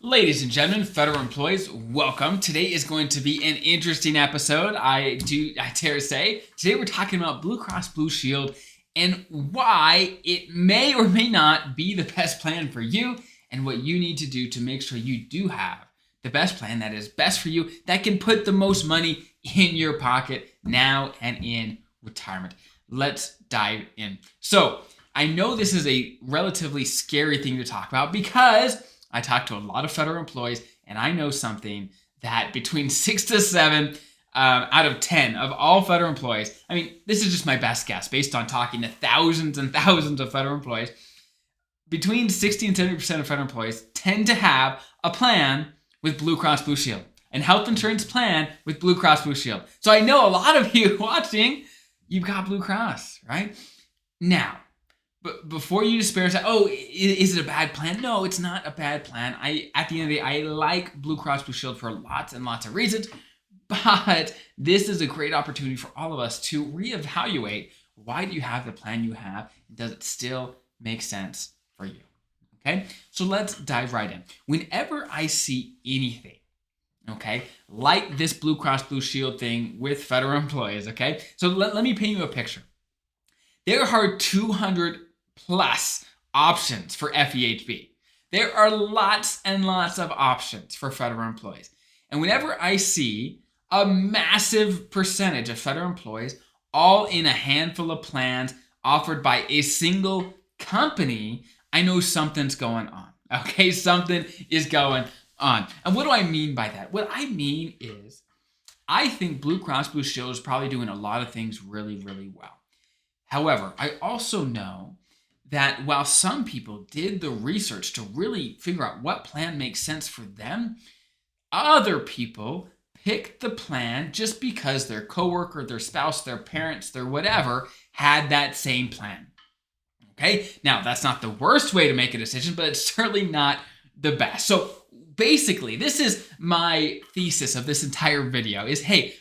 Ladies and gentlemen, federal employees, welcome. Today is going to be an interesting episode. I dare to say. Today we're talking about Blue Cross Blue Shield and why it may or may not be the best plan for you and what you need to do to make sure you do have the best plan that is best for you, that can put the most money in your pocket now and in retirement. Let's dive in. So, I know this is a relatively scary thing to talk about because I talk to a lot of federal employees, and I know something that between 6 to 7 out of 10 of all federal employees, I mean, this is just my best guess based on talking to thousands and thousands of federal employees, between 60 and 70% of federal employees tend to have a plan with Blue Cross Blue Shield, and health insurance plan with Blue Cross Blue Shield. So I know a lot of you watching, you've got Blue Cross, right? Now, but before you despair and say, oh, is it a bad plan? No, it's not a bad plan. At the end of the day, I like Blue Cross Blue Shield for lots and lots of reasons, but this is a great opportunity for all of us to reevaluate, why do you have the plan you have? Does it still make sense for you? Okay, so let's dive right in. Whenever I see anything, okay, like this Blue Cross Blue Shield thing with federal employees, okay, so let me paint you a picture. There are 200 plus options for FEHB. There are lots and lots of options for federal employees. And whenever I see a massive percentage of federal employees all in a handful of plans offered by a single company, I know something's going on. Okay, something is going on. And what do I mean by that? What I mean is, I think Blue Cross Blue Shield is probably doing a lot of things really, really well. However, I also know that while some people did the research to really figure out what plan makes sense for them, other people picked the plan just because their coworker, their spouse, their parents, their whatever had that same plan. Okay? Now, that's not the worst way to make a decision, but it's certainly not the best. So basically, this is my thesis of this entire video is, hey,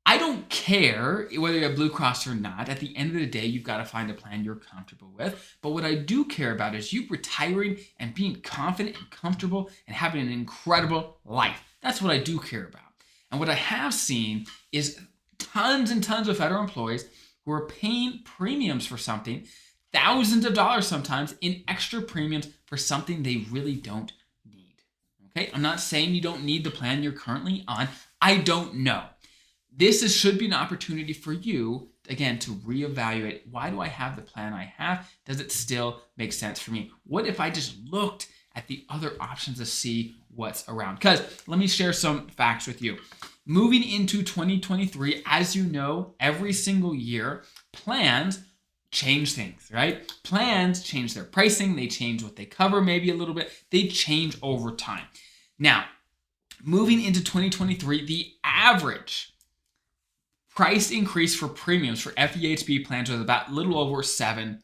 I don't care whether you have Blue Cross or not. At the end of the day, you've got to find a plan you're comfortable with. But what I do care about is you retiring and being confident and comfortable and having an incredible life. That's what I do care about. And what I have seen is tons and tons of federal employees who are paying premiums for something, thousands of dollars sometimes, in extra premiums for something they really don't need. Okay? I'm not saying you don't need the plan you're currently on. I don't know. This should be an opportunity for you, again, to reevaluate, why do I have the plan I have? Does it still make sense for me? What if I just looked at the other options to see what's around? Because let me share some facts with you. Moving into 2023, as you know, every single year, plans change things, right? Plans change their pricing. They change what they cover maybe a little bit. They change over time. Now, moving into 2023, the average price increase for premiums for FEHB plans was about a little over 7%.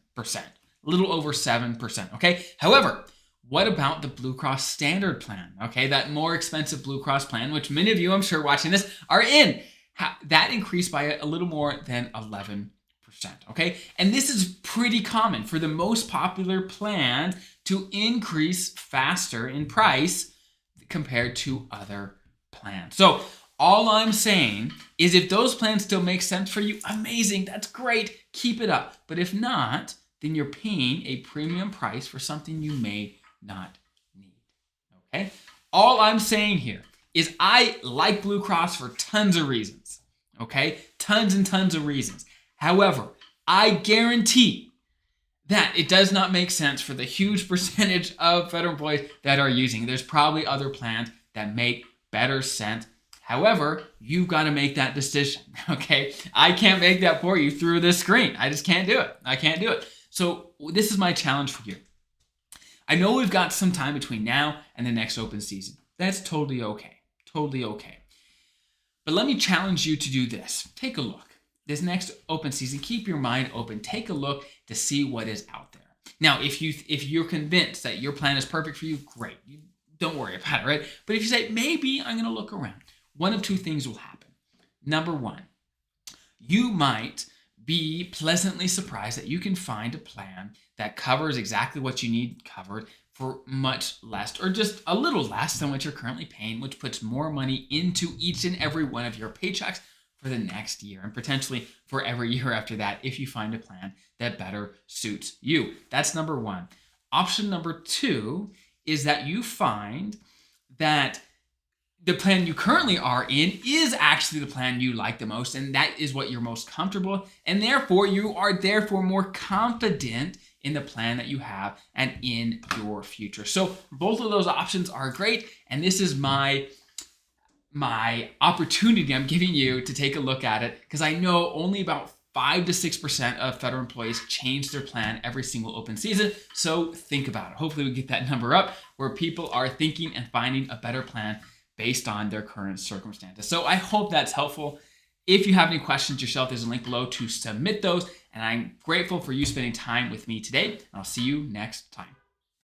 Little over 7%, okay? However, what about the Blue Cross Standard plan, okay? That more expensive Blue Cross plan, which many of you, I'm sure, watching this are in. That increased by a little more than 11%, okay? And this is pretty common for the most popular plans to increase faster in price compared to other plans. So, all I'm saying is if those plans still make sense for you, amazing, that's great, keep it up. But if not, then you're paying a premium price for something you may not need, okay? All I'm saying here is I like Blue Cross for tons of reasons, okay? Tons and tons of reasons. However, I guarantee that it does not make sense for the huge percentage of federal employees that are using it. There's probably other plans that make better sense. However, you've got to make that decision, okay? I can't make that for you through this screen. I just can't do it. I can't do it. So this is my challenge for you. I know we've got some time between now and the next open season. That's totally okay. Totally okay. But let me challenge you to do this. Take a look. This next open season, keep your mind open. Take a look to see what is out there. Now, if you're convinced that your plan is perfect for you, great. Don't worry about it, right? But if you say, maybe I'm going to look around, one of two things will happen. Number one, you might be pleasantly surprised that you can find a plan that covers exactly what you need covered for much less or just a little less than what you're currently paying, which puts more money into each and every one of your paychecks for the next year and potentially for every year after that if you find a plan that better suits you. That's number one. Option number two is that you find that the plan you currently are in is actually the plan you like the most, and that is what you're most comfortable, and therefore you are more confident in the plan that you have and in your future. So both of those options are great, and this is my opportunity I'm giving you to take a look at it, because I know only about 5 to 6% of federal employees change their plan every single open season. So think about it. Hopefully we get that number up where people are thinking and finding a better plan based on their current circumstances. So I hope that's helpful. If you have any questions yourself, there's a link below to submit those. And I'm grateful for you spending time with me today. And I'll see you next time.